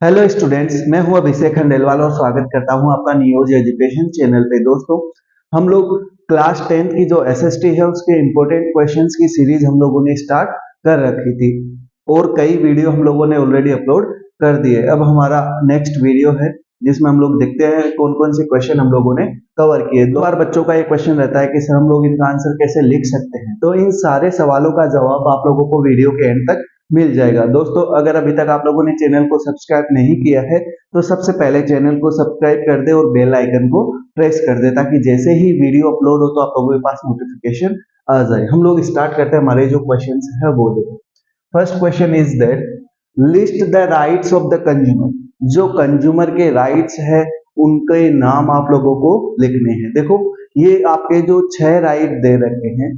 Hello students, मैं हूं अभिषेक खंडेलवाल और स्वागत करता हूं आपका नियोज एजुकेशन चैनल पे। दोस्तों, हम लोग क्लास 10th की जो एसएसटी है उसके इम्पोर्टेंट क्वेश्चंस की सीरीज हम लोगों ने स्टार्ट कर रखी थी और कई वीडियो हम लोगों ने ऑलरेडी अपलोड कर दिए। अब हमारा नेक्स्ट वीडियो है जिसमें हम लोग देखते हैं कौन कौन से क्वेश्चन हम लोगों ने कवर किए। दो बार बच्चों का एक क्वेश्चन रहता है कि सर हम लोग इनका आंसर कैसे लिख सकते हैं, तो इन सारे सवालों का जवाब आप लोगों को वीडियो के एंड तक मिल जाएगा। दोस्तों, अगर अभी तक आप लोगों ने चैनल को सब्सक्राइब नहीं किया है तो सबसे पहले चैनल को सब्सक्राइब कर दे और बेल आइकन को प्रेस कर दे ताकि जैसे ही वीडियो अपलोड हो तो आप लोगों के पास नोटिफिकेशन आ जाए। हम लोग स्टार्ट करते हैं। हमारे जो क्वेश्चन है वो देखो। First question is that list the rights of the consumer. जो कंज्यूमर के राइट्स है उनके नाम आप लोगों को लिखने हैं। देखो, ये आपके जो 6 राइट दे रखे हैं,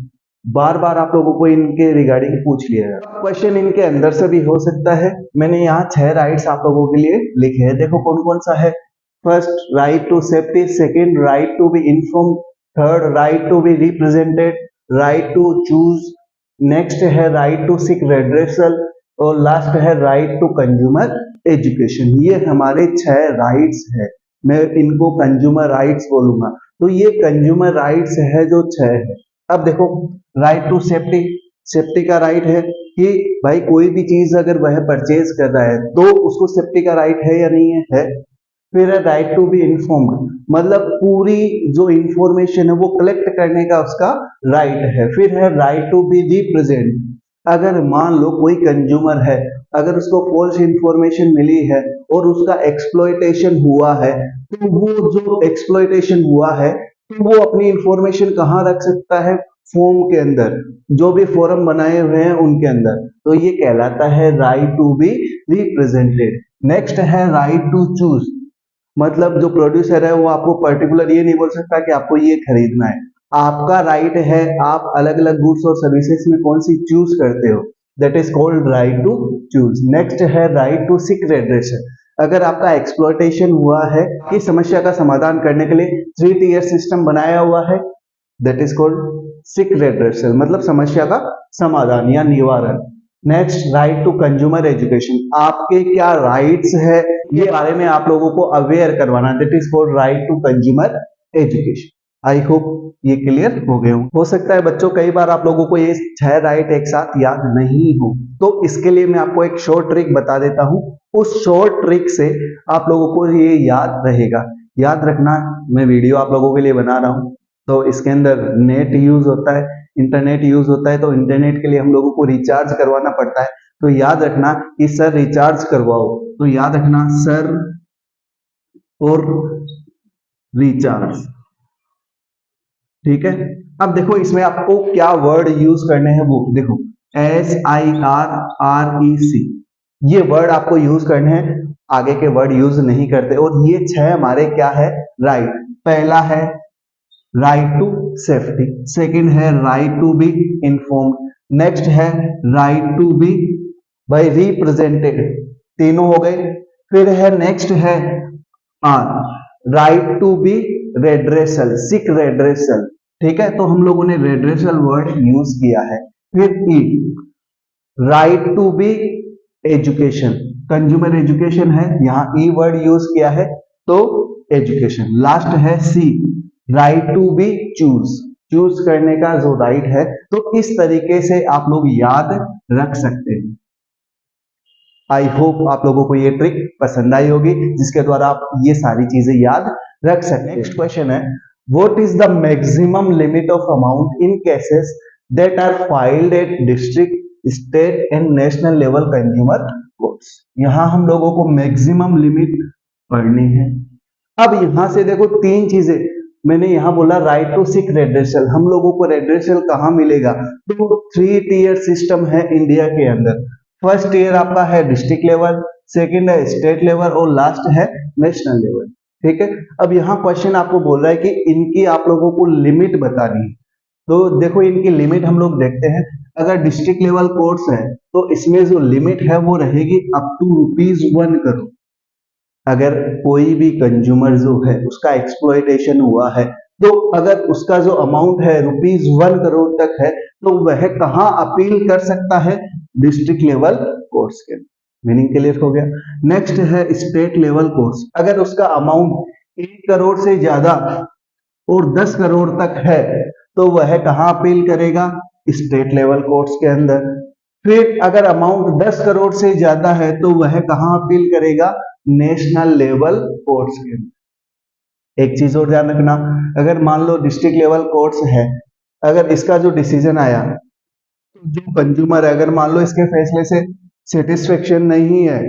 बार बार आप लोगों को इनके रिगार्डिंग पूछ लिया है। क्वेश्चन इनके अंदर से भी हो सकता है। मैंने यहाँ 6 राइट्स आप लोगों के लिए लिखे हैं। देखो कौन कौन सा है। First, right to safety. Second, right to be inform. Third, right to be represented. Right to choose. Next है राइट टू सीक रेड्रेसल और लास्ट है राइट टू कंज्यूमर एजुकेशन। ये हमारे 6 राइट्स है। मैं इनको कंज्यूमर राइट्स बोलूंगा। तो ये कंज्यूमर राइट्स है जो 6 है। अब देखो, राइट टू सेफ्टी। सेफ्टी का राइट है कि भाई कोई भी चीज अगर वह परचेज कर रहा है तो उसको सेफ्टी का राइट है या नहीं है। फिर है राइट टू बी इन्फॉर्म्ड, मतलब पूरी जो इंफॉर्मेशन है वो कलेक्ट करने का उसका राइट है। फिर है राइट टू बी रिप्रेजेंट। अगर मान लो कोई कंज्यूमर है, अगर उसको फॉल्स इंफॉर्मेशन मिली है और उसका एक्सप्लॉयटेशन हुआ है, तो वो जो एक्सप्लॉयटेशन हुआ है तो वो अपनी इंफॉर्मेशन कहाँ रख सकता है? फॉर्म के अंदर, जो भी फोरम बनाए हुए हैं उनके अंदर। तो ये कहलाता है right to be represented. Next है राइट टू चूज, मतलब जो प्रोड्यूसर है वो आपको पर्टिकुलर ये नहीं बोल सकता कि आपको ये खरीदना है। आपका राइट है, आप अलग अलग गुड्स और सर्विसेज में कौन सी चूज करते हो, that is called right to choose. Next है राइट टू सीक रेड्रेशन। अगर आपका एक्सप्लॉयटेशन हुआ है, इस समस्या का समाधान करने के लिए 3 टियर सिस्टम बनाया हुआ है, that is called seek redressal, मतलब समस्या का समाधान या निवारण। Next, right to consumer education. आपके क्या राइट्स है ये बारे में आप लोगों को अवेयर करवाना, that is called right to consumer education. I hope ये क्लियर हो गए हो सकता है बच्चों कई बार आप लोगों को ये 6 राइट एक साथ याद नहीं हो, तो इसके लिए मैं आपको एक शॉर्ट ट्रिक बता देता हूं। उस शॉर्ट ट्रिक से आप लोगों को ये याद रहेगा। याद रखना, मैं वीडियो आप लोगों के लिए बना रहा हूं तो इसके अंदर नेट यूज होता है, इंटरनेट यूज होता है, तो इंटरनेट के लिए हम लोगों को रिचार्ज करवाना पड़ता है। तो याद रखना कि सर रिचार्ज करवाओ, तो याद रखना सर और रिचार्ज, ठीक है। अब देखो इसमें आपको क्या वर्ड यूज करने हैं वो देखो, SIRREC, ये वर्ड आपको यूज करने हैं, आगे के वर्ड यूज नहीं करते। और ये 6 हमारे क्या है राइट। पहला है राइट टू सेफ्टी, सेकंड है right to be informed, next है right to be by represented, तीनों हो गए। फिर है नेक्स्ट है right to be redressal, seek redressal, ठीक है। तो हम लोगों ने रेड्रेसल वर्ड यूज किया है। फिर E, right to be education, consumer education है, यहां ई वर्ड यूज किया है तो एजुकेशन। लास्ट है C, right to be choose, choose करने का जो राइट है। तो इस तरीके से आप लोग याद रख सकते हैं। आई होप आप लोगों को ये ट्रिक पसंद आई होगी जिसके द्वारा आप ये सारी चीजें याद रख सकते हैं। नेक्स्ट क्वेश्चन है, what is the maximum limit of amount in cases that are filed at district, state and national level consumer courts. यहां हम लोगों को मैक्सिमम लिमिट पढ़नी है। अब यहां से देखो 3 चीजें मैंने यहां बोला, राइट टू सीक रेड्रेसल, हम लोगों को रेड्रेसल कहां मिलेगा? तो 3 टियर सिस्टम है इंडिया के अंदर। फर्स्ट ईयर आपका है डिस्ट्रिक्ट लेवल, सेकंड है स्टेट लेवल और लास्ट है नेशनल लेवल, ठीक है। अब यहाँ क्वेश्चन आपको बोल रहा है कि इनकी आप लोगों को लिमिट बतानी है। तो देखो इनकी लिमिट हम लोग देखते हैं। अगर डिस्ट्रिक्ट लेवल कोर्ट्स है तो इसमें जो लिमिट है वो रहेगी अप टू ₹1 करोड़। अगर कोई भी कंज्यूमर जो है उसका एक्सप्लॉयटेशन हुआ है तो अगर उसका जो अमाउंट है ₹1 करोड़ तक है तो वह कहाँ अपील कर सकता है? डिस्ट्रिक्ट लेवल कोर्ट्स के। मीनिंग क्लियर हो गया। नेक्स्ट है स्टेट लेवल कोर्स, अगर उसका अमाउंट 1 करोड़ से ज्यादा और 10 करोड़ तक है तो वह कहाँ अपील करेगा? स्टेट लेवल कोर्ट्स के अंदर। फिर अगर अमाउंट 10 करोड़ से ज्यादा है तो वह कहाँ अपील करेगा? नेशनल लेवल कोर्ट्स के अंदर। एक चीज और ध्यान रखना, अगर मान लो डिस्ट्रिक्ट लेवल कोर्ट्स है, अगर इसका जो डिसीजन आया, जो कंज्यूमर है, अगर मान लो इसके फैसले से सेटिस्फेक्शन नहीं है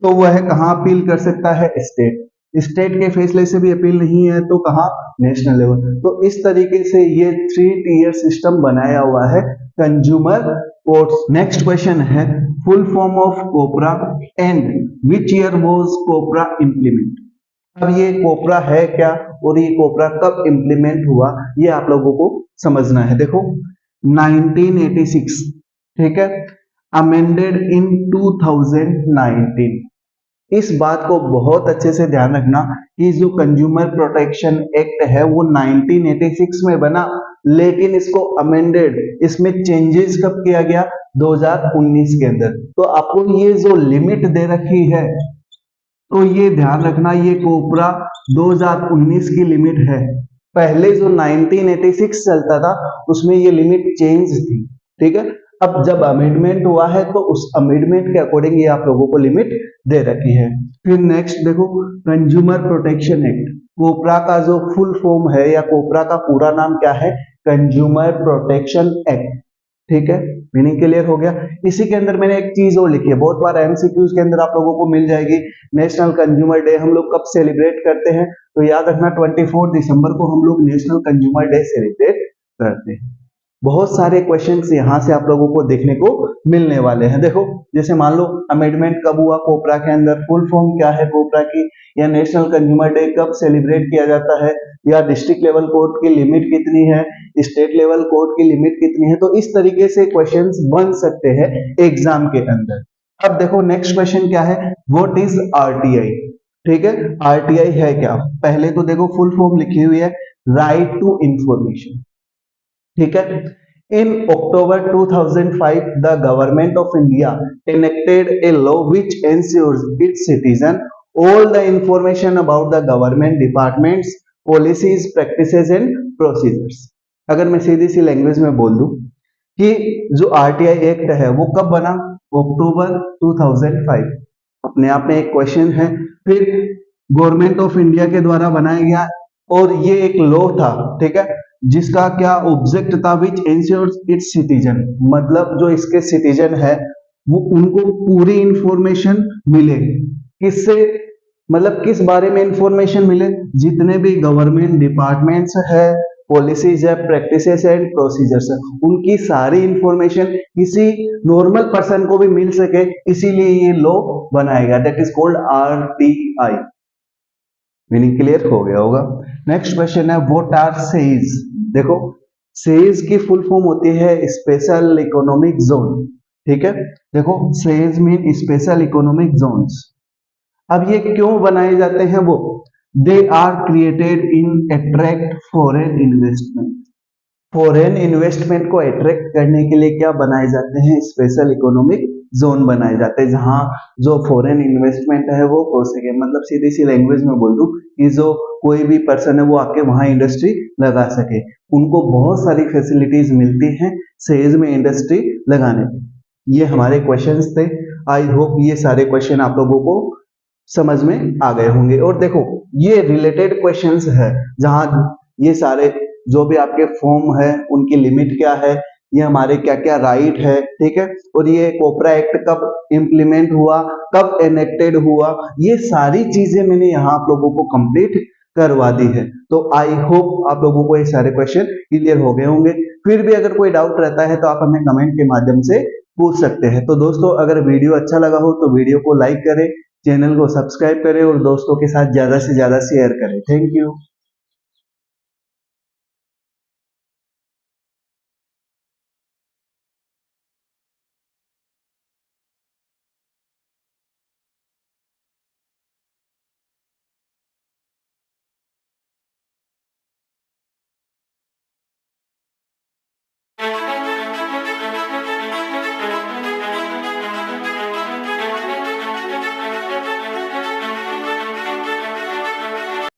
तो वह कहाँ अपील कर सकता है? स्टेट। स्टेट के फैसले से भी अपील नहीं है तो कहाँ? National level. तो इस तरीके से ये 3 टीयर सिस्टम बनाया हुआ है कंज्यूमर कोर्ट्स। नेक्स्ट क्वेश्चन है full form of COPRA and which year was COPRA implement. अब ये कोपरा है क्या और ये कोपरा कब इम्प्लीमेंट हुआ, ये आप लोगों को समझना है। देखो 1986, ठीक है, अमेंडेड इन 2019। इस बात को बहुत अच्छे से ध्यान रखना कि जो कंज्यूमर प्रोटेक्शन एक्ट है वो 1986 में बना, लेकिन इसको अमेंडेड, इसमें चेंजेस कब किया गया? 2019 के अंदर। तो आपको ये जो लिमिट दे रखी है तो ये ध्यान रखना, ये कोपरा 2019 की लिमिट है। पहले जो 1986 चलता था उसमें ये लिमिट चेंज थी, ठीक है। अब जब अमेंडमेंट हुआ है तो उस अमेंडमेंट के अकॉर्डिंग ये आप लोगों को लिमिट दे रखी है। फिर नेक्स्ट देखो कंज्यूमर प्रोटेक्शन एक्ट, कोपरा का जो फुल फॉर्म है या कोपरा का पूरा नाम क्या है? कंज्यूमर प्रोटेक्शन एक्ट, ठीक है। मीनिंग क्लियर हो गया। इसी के अंदर मैंने एक चीज और लिखी है, बहुत बार एमसीक्यूज के अंदर आप लोगों को मिल जाएगी। नेशनल कंज्यूमर डे हम लोग कब सेलिब्रेट करते हैं? तो याद रखना 24 दिसंबर को हम लोग नेशनल कंज्यूमर डे सेलिब्रेट करते हैं। बहुत सारे क्वेश्चंस यहां से आप लोगों को देखने को मिलने वाले हैं। देखो जैसे मान लो अमेंडमेंट कब हुआ कोपरा के अंदर, फुल फॉर्म क्या है कोपरा की, या नेशनल कंज्यूमर डे कब सेलिब्रेट किया जाता है, या डिस्ट्रिक्ट लेवल कोर्ट की लिमिट कितनी है, स्टेट लेवल कोर्ट की लिमिट कितनी है। तो इस तरीके से क्वेश्चंस बन सकते हैं एग्जाम के अंदर। अब देखो नेक्स्ट क्वेश्चन क्या है, व्हाट इज आरटीआई, ठीक है। आरटीआई है क्या? पहले तो देखो फुल फॉर्म लिखी हुई है, राइट टू इंफॉर्मेशन, ठीक है। इन October 2005 the government of India enacted a law which ensures its citizen all the information about the government departments, policies, practices and procedures। अगर मैं सीधी सी लैंग्वेज में बोल दूं कि जो आरटीआई एक्ट है वो कब बना? अक्टूबर 2005। अपने आप में एक क्वेश्चन है। फिर गवर्नमेंट ऑफ इंडिया के द्वारा बनाया गया और ये एक लॉ था, ठीक है, जिसका क्या ऑब्जेक्ट था? विच इंश्योर्स इट्स सिटीजन, मतलब जो इसके सिटीजन है वो उनको पूरी इंफॉर्मेशन मिले। किससे? मतलब किस बारे में इंफॉर्मेशन मिले? जितने भी गवर्नमेंट डिपार्टमेंट्स है, पॉलिसीज है, प्रैक्टिसेस एंड प्रोसीजर्स है, उनकी सारी इंफॉर्मेशन किसी नॉर्मल पर्सन को भी मिल सके, इसीलिए ये लॉ बनाया गया, that is called RTI. Meaning clear हो गया होगा। नेक्स्ट क्वेश्चन है व्हाट आर सेज। देखो सेज की फुल फॉर्म होती है स्पेशल इकोनॉमिक जोन, ठीक है। देखो SEZ mean special economic zones. अब ये क्यों बनाए जाते हैं? वो they are created in attract foreign investment. Foreign investment को अट्रैक्ट करने के लिए क्या बनाए जाते हैं? स्पेशल इकोनॉमिक जोन बनाए जाते हैं, जहां जो फॉरेन इन्वेस्टमेंट है वो हो सके। मतलब सीधी सी लैंग्वेज में बोल दूं कि जो कोई भी पर्सन है वो आके वहां इंडस्ट्री लगा सके, उनको बहुत सारी फैसिलिटीज मिलती हैं सेज में इंडस्ट्री लगाने पे। ये हमारे क्वेश्चंस थे। आई होप ये सारे क्वेश्चन आप लोगों को समझ में आ गए होंगे। और देखो ये रिलेटेड क्वेश्चंस है, जहां ये सारे जो भी आपके फॉर्म है उनकी लिमिट क्या है, ये हमारे क्या क्या राइट है, ठीक है, और ये कोपरा एक्ट कब इंप्लीमेंट हुआ, कब एनेक्टेड हुआ, ये सारी चीजें मैंने यहाँ आप लोगों को कंप्लीट करवा दी है। तो आई होप आप लोगों को ये सारे क्वेश्चन क्लियर हो गए होंगे। फिर भी अगर कोई डाउट रहता है तो आप हमें कमेंट के माध्यम से पूछ सकते हैं। तो दोस्तों अगर वीडियो अच्छा लगा हो तो वीडियो को लाइक करें, चैनल को सब्सक्राइब करें और दोस्तों के साथ ज्यादा से ज्यादा शेयर करें। Thank you.